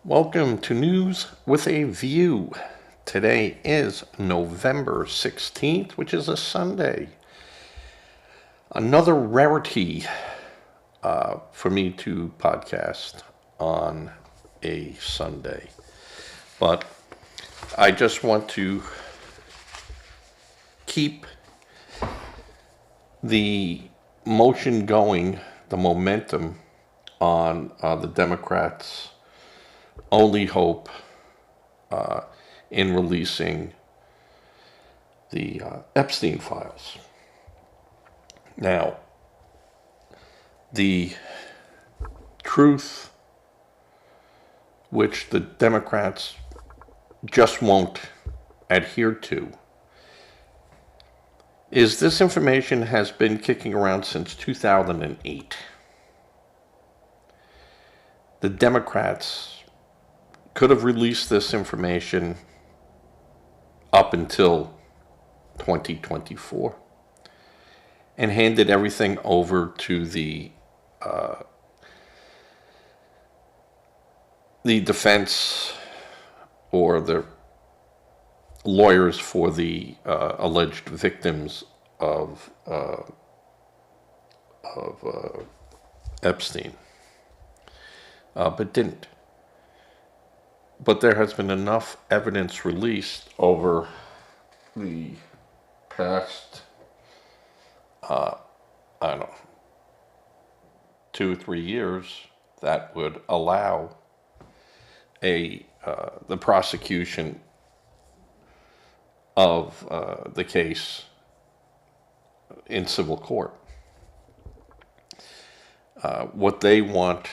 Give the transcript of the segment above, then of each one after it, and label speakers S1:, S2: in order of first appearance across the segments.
S1: Welcome to News with a View. Today is November 16th, which is a Sunday. Another rarity for me to podcast on a Sunday. But I just want to keep the motion going, the momentum on the Democrats' only hope in releasing the Epstein files. Now, the truth which the Democrats just won't adhere to is this information has been kicking around since 2008. The Democrats could have released this information up until 2024 and handed everything over to the defense or the lawyers for the alleged victims of Epstein, but didn't. But there has been enough evidence released over the past, I don't know, 2 or 3 years that would allow the prosecution of the case in civil court. What they want,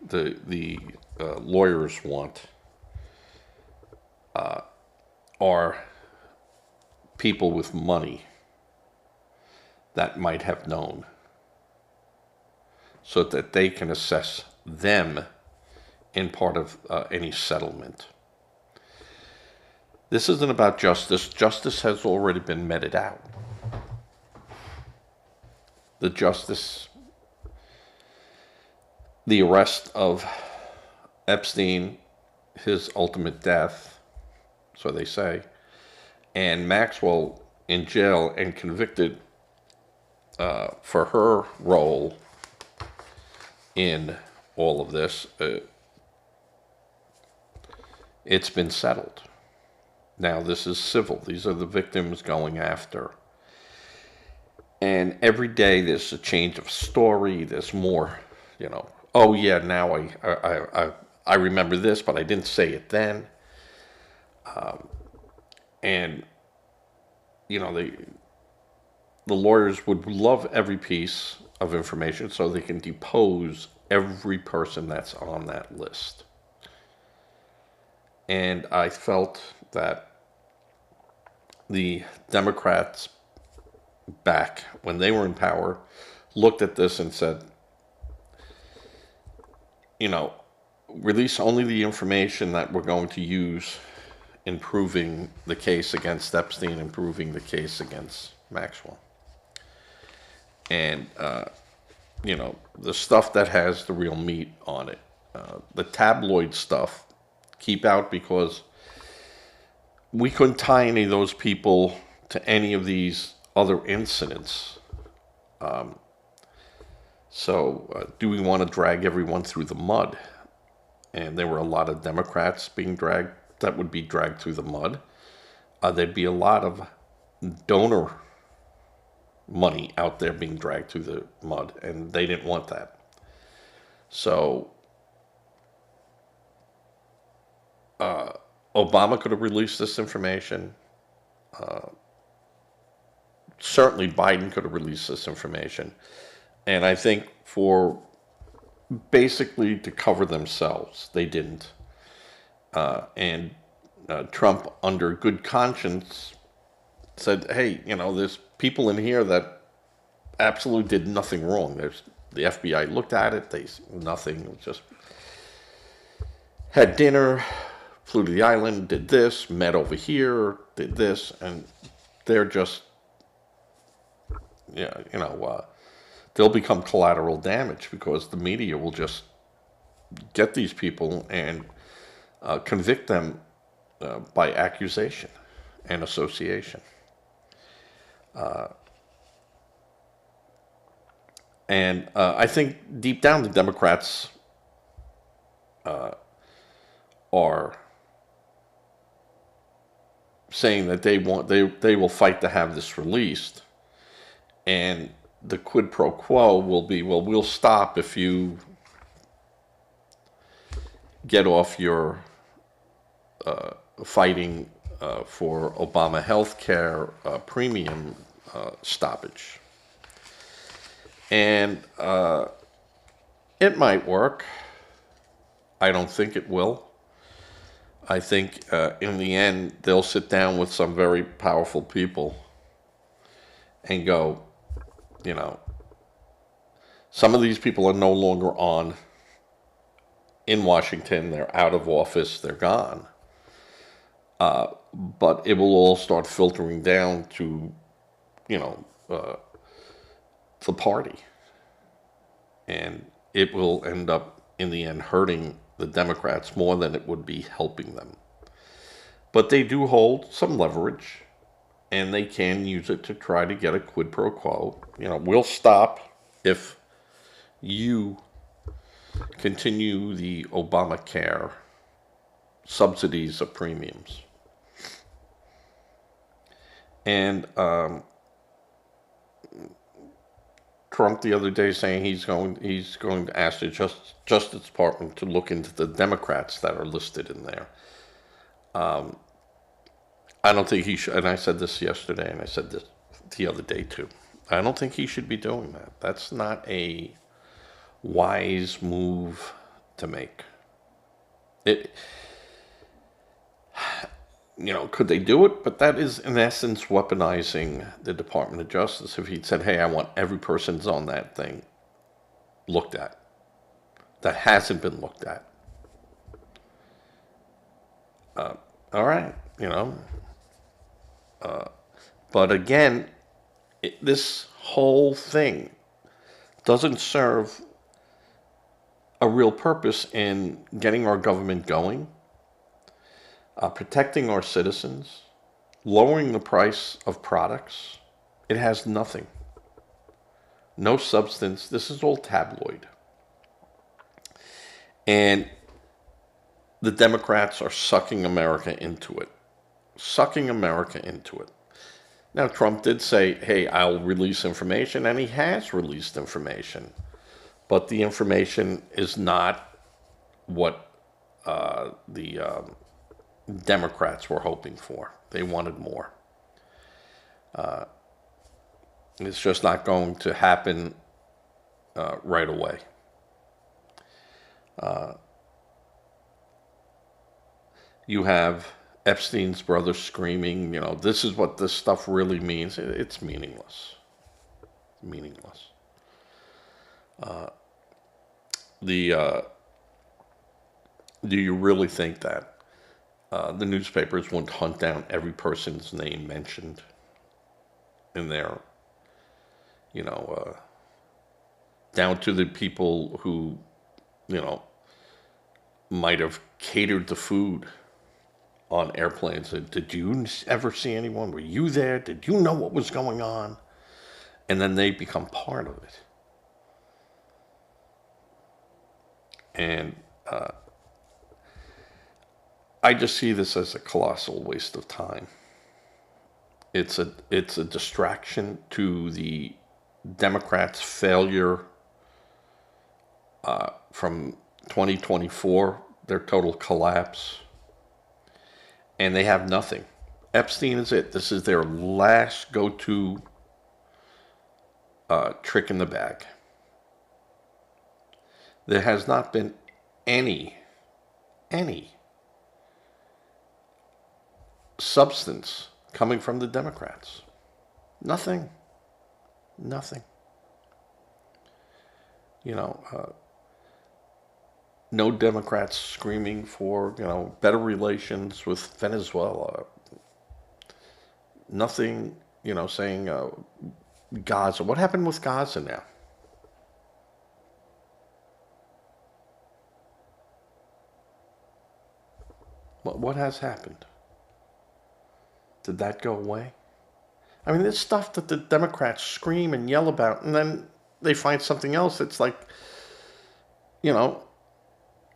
S1: the lawyers want, are people with money that might have known, so that they can assess them in part of any settlement. This isn't about justice. Justice has already been meted out. The arrest of Epstein, his ultimate death, so they say, and Maxwell in jail and convicted for her role in all of this, it's been settled. Now this is civil. These are the victims going after. And every day there's a change of story. There's more, oh yeah, now I remember this, but I didn't say it then. And the lawyers would love every piece of information so they can depose every person that's on that list. And I felt that the Democrats back when they were in power looked at this and said, release only the information that we're going to use in proving the case against Epstein and proving the case against Maxwell. And, the stuff that has the real meat on it. The tabloid stuff, keep out, because we couldn't tie any of those people to any of these other incidents. So do we want to drag everyone through the mud? And there were a lot of Democrats that would be dragged through the mud. There'd be a lot of donor money out there being dragged through the mud, and they didn't want that. So Obama could have released this information. Certainly Biden could have released this information. And I think for basically to cover themselves, they didn't. And Trump, under good conscience, said, hey, there's people in here that absolutely did nothing wrong. The FBI looked at it, nothing, just had dinner, flew to the island, did this, met over here, did this, and they're just, they'll become collateral damage because the media will just get these people and convict them by accusation and association. And I think deep down the Democrats are saying that they will fight to have this released, and the quid pro quo will be, well, we'll stop if you get off your fighting for Obama health care premium stoppage. And it might work. I don't think it will. I think in the end, they'll sit down with some very powerful people and go, you know, some of these people are no longer on in Washington. They're out of office. They're gone. But it will all start filtering down to, you know, the party. And it will end up, in the end, hurting the Democrats more than it would be helping them. But they do hold some leverage, and they can use it to try to get a quid pro quo. You know, we'll stop if you continue the Obamacare subsidies of premiums. And Trump the other day saying he's going to ask the Justice Department to look into the Democrats that are listed in there. I don't think he should, and I said this yesterday, and I said this the other day too. I don't think he should be doing that. That's not a wise move to make. You know, could they do it? But that is, in essence, weaponizing the Department of Justice. If he'd said, hey, I want every person's on that thing looked at, that hasn't been looked at. All right, you know. But again, this whole thing doesn't serve a real purpose in getting our government going, protecting our citizens, lowering the price of products. It has nothing. No substance. This is all tabloid. And the Democrats are sucking America into it. Sucking America into it. Now, Trump did say, hey, I'll release information, and he has released information. But the information is not what the Democrats were hoping for. They wanted more. It's just not going to happen right away. You have Epstein's brother screaming, you know, this is what this stuff really means. It's meaningless. Meaningless. Do you really think that the newspapers won't hunt down every person's name mentioned in there? You know, down to the people who, you know, might have catered the food on airplanes. Did you ever see anyone? Were you there? Did you know what was going on? And then they become part of it. And I just see this as a colossal waste of time. It's a distraction to the Democrats' failure from 2024, their total collapse. And they have nothing. Epstein is it. This is their last go-to trick in the bag. There has not been any substance coming from the Democrats. Nothing. You know, no Democrats screaming for, you know, better relations with Venezuela. Nothing, you know, saying Gaza. What happened with Gaza now? What has happened? Did that go away? I mean, there's stuff that the Democrats scream and yell about, and then they find something else. It's like, you know,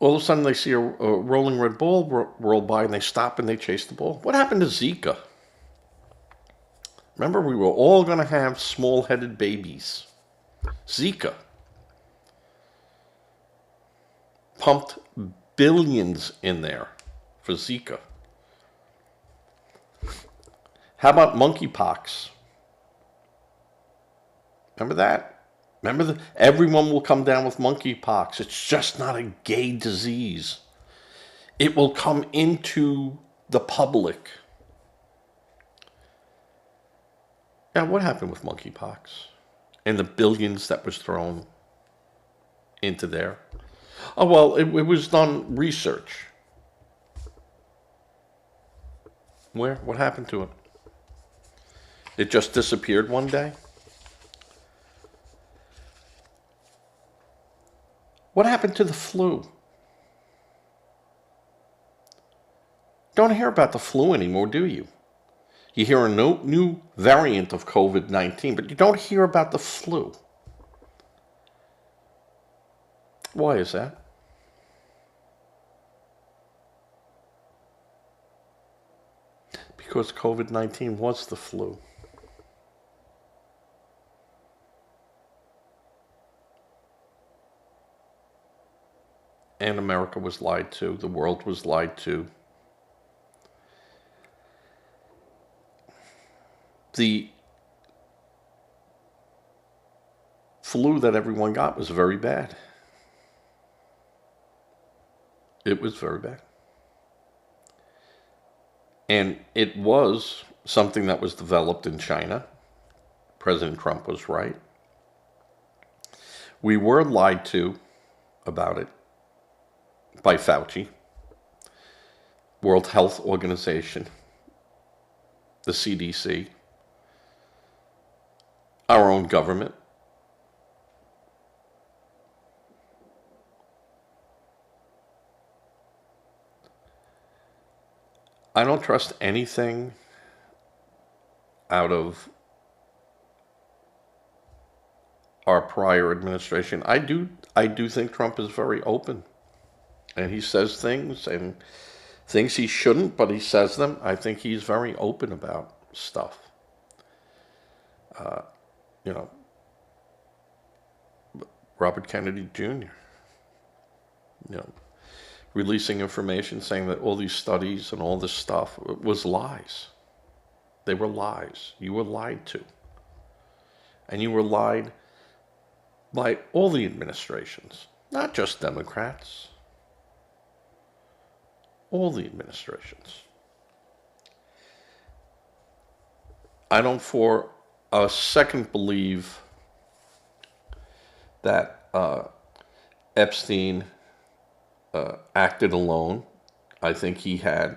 S1: all of a sudden they see a rolling red ball roll by and they stop and they chase the ball. What happened to Zika? Remember, we were all going to have small-headed babies. Zika. Pumped billions in there for Zika. How about monkeypox? Remember that? Remember everyone will come down with monkeypox. It's just not a gay disease. It will come into the public. Now, what happened with monkeypox? And the billions that was thrown into there? Oh, well, it was done research. Where? What happened to it? It just disappeared one day? What happened to the flu? Don't hear about the flu anymore, do you? You hear a new variant of COVID-19, but you don't hear about the flu. Why is that? Because COVID-19 was the flu. And America was lied to. The world was lied to. The flu that everyone got was very bad. It was very bad. And it was something that was developed in China. President Trump was right. We were lied to about it by Fauci, World Health Organization, the CDC, our own government. I don't trust anything out of our prior administration. I do think Trump is very open, and he says things and things he shouldn't, but he says them. I think he's very open about stuff. You know, Robert Kennedy Jr., you know, releasing information saying that all these studies and all this stuff was lies. They were lies. You were lied to. And you were lied by all the administrations, not just Democrats. All the administrations. I don't for a second believe that Epstein acted alone. I think he had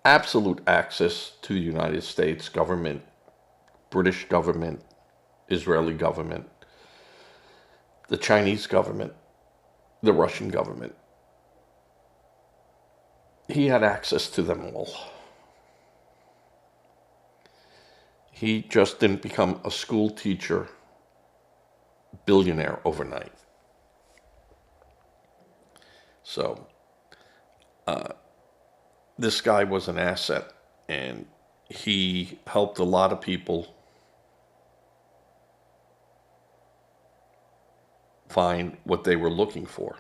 S1: absolute access to the United States government, British government, Israeli government, the Chinese government, the Russian government. He had access to them all. He just didn't become a school teacher billionaire overnight. So, this guy was an asset, and he helped a lot of people find what they were looking for.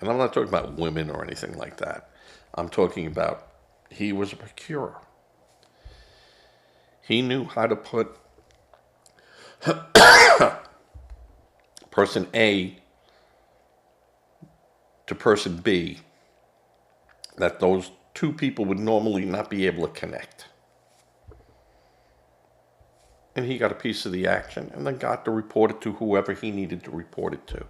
S1: And I'm not talking about women or anything like that. I'm talking about he was a procurer. He knew how to put person A to person B, that those two people would normally not be able to connect. And he got a piece of the action and then got to report it to whoever he needed to report it to.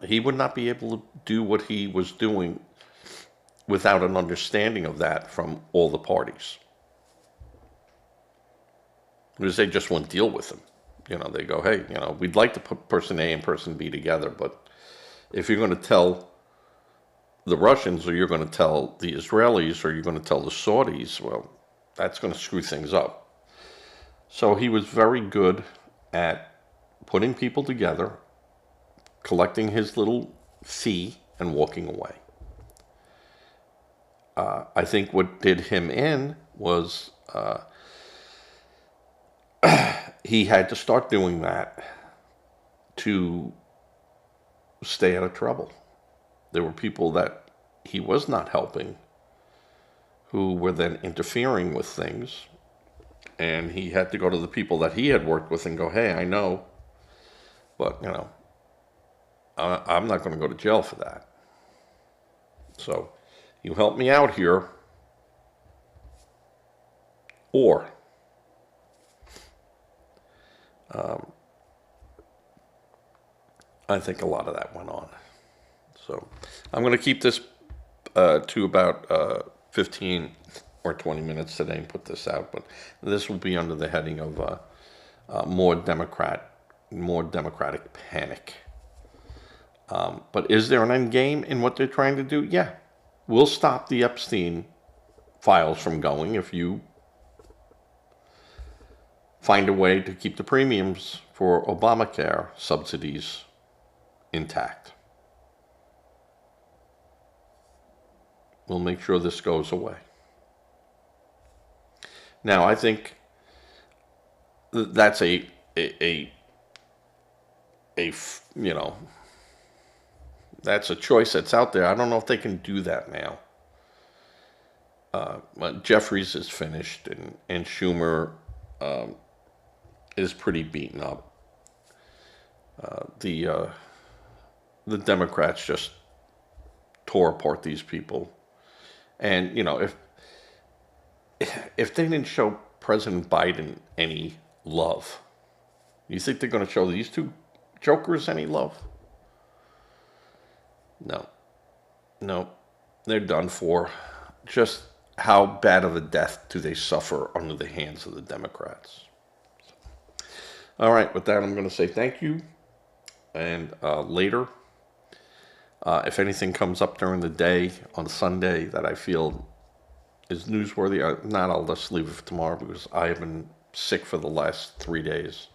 S1: He would not be able to do what he was doing without an understanding of that from all the parties. Because they just won't deal with him. You know, they go, hey, you know, we'd like to put person A and person B together, but if you're going to tell the Russians, or you're going to tell the Israelis, or you're going to tell the Saudis, well, that's going to screw things up. So he was very good at putting people together, collecting his little fee, and walking away. I think what did him in was he had to start doing that to stay out of trouble. There were people that he was not helping who were then interfering with things, and he had to go to the people that he had worked with and go, hey, I know, but, you know, I'm not going to go to jail for that. So you help me out here, or I think a lot of that went on. So I'm going to keep this to about 15 or 20 minutes today and put this out. But this will be under the heading of more democratic panic. But is there an end game in what they're trying to do? Yeah. We'll stop the Epstein files from going if you find a way to keep the premiums for Obamacare subsidies intact. We'll make sure this goes away. Now, I think that's a you know, that's a choice that's out there. I don't know if they can do that now. Jeffries is finished, and Schumer is pretty beaten up. The Democrats just tore apart these people, and you know, if they didn't show President Biden any love, you think they're going to show these two jokers any love? No, they're done for. Just how bad of a death do they suffer under the hands of the Democrats? All right, with that, I'm going to say thank you. And later, if anything comes up during the day on Sunday that I feel is newsworthy, I'll just leave it for tomorrow because I have been sick for the last 3 days.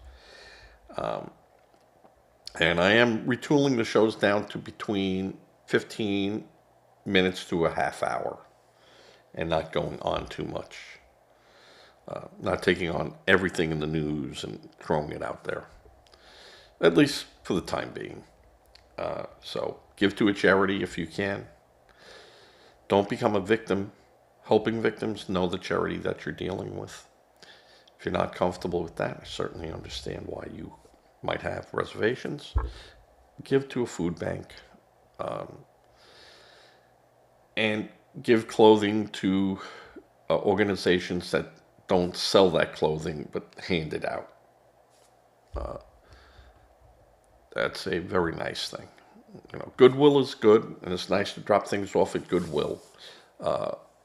S1: And I am retooling the shows down to between 15 minutes to a half hour and not going on too much. Not taking on everything in the news and throwing it out there, at least for the time being. So give to a charity if you can. Don't become a victim. Helping victims, know the charity that you're dealing with. If you're not comfortable with that, I certainly understand why you might have reservations. Give to a food bank. And give clothing to organizations that don't sell that clothing but hand it out. That's a very nice thing. You know, Goodwill is good, and it's nice to drop things off at Goodwill.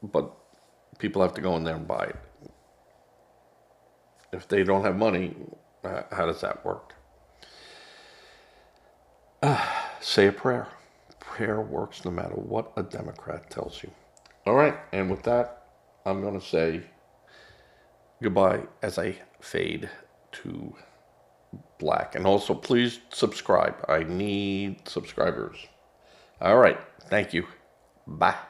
S1: But people have to go in there and buy it. If they don't have money, how does that work? Say a prayer. Prayer works no matter what a Democrat tells you. All right, and with that, I'm going to say goodbye as I fade to black. And also, please subscribe. I need subscribers. All right, thank you. Bye.